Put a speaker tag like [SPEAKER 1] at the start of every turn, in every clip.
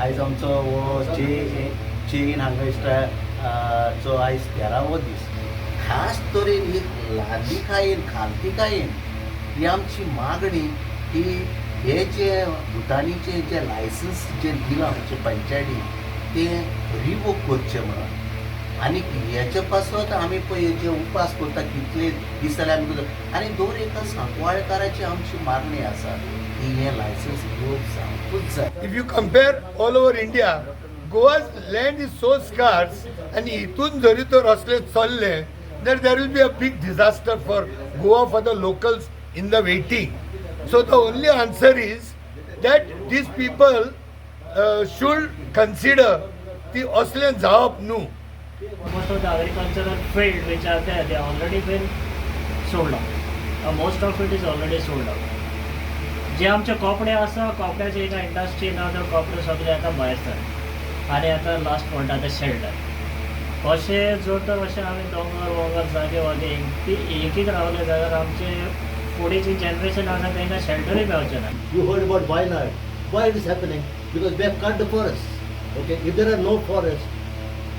[SPEAKER 1] आयज आमचो हो चेन हांगा इश्टा चो आयज 13वो दीस. खास तरेन एक ल्हानली कायेन खालती कायेन ही आमची मागणी की हे जे भुतानीचे जे लायसन्स जे दिलां आमचे पंचायती ते रिवोक करचे म्हणून. आनी हेचे पासत आमी पळय जे उपास करता कितले दीस जाले आमी करता आनी दर एका सांकवाळकाराची आमची मागणी आसा की हे लायसन्स घेवप सामकूच जाय.
[SPEAKER 2] If you compare all over India, Goa's land is so scarce, and इथून जरी तर असले चलले, then there will be a big disaster for Goa, for the locals in the waiting. So the only answer is that these people should consider the Australian जावप न्हू.
[SPEAKER 3] Most of the agricultural field which are there, they have already been sold out. Most of it is already sold out. जे आमचे कोपडे आसा कोपड्याचे एका इंडस्ट्रीन आहा ते कोपडे सगळे आतां भायर सर आनी आतां लास्ट म्हणटा ते शेल्टर अशें जर तर अशें आमी दोंगर जागे वागे एकीक रावले जाल्यार आमचे फुडें जनरेशन आसा तांकां शेल्टरूय मेळचें ना.
[SPEAKER 4] You heard about Wayanad. Why it is happening? Because we have cut the forest. Okay, if there are no forests,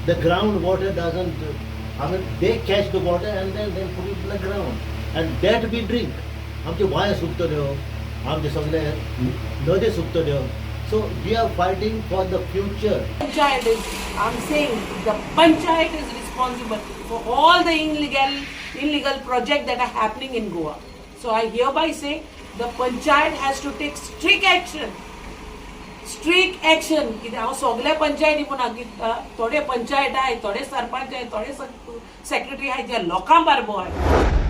[SPEAKER 4] the groundwater doesn't. I mean, they catch the water and then put it in the ground, and that we drink. आमचे वाया सुकतल्यो, आमचे सगळे नदी सुकतल्यो. So we are fighting for the future.
[SPEAKER 5] Panchayat is, I'm saying the Panchayat is responsible for all the illegal projects that are happening in Goa. So I hereby say the Panchayat has to take strict action. Strict action. कित्याक हांव सगळ्या पंचायती म्हणा थोडे पंचायत आहाय, थोडे सरपंच आहाय, थोडे secretary आहाय जे लोकां बारबो आहाय.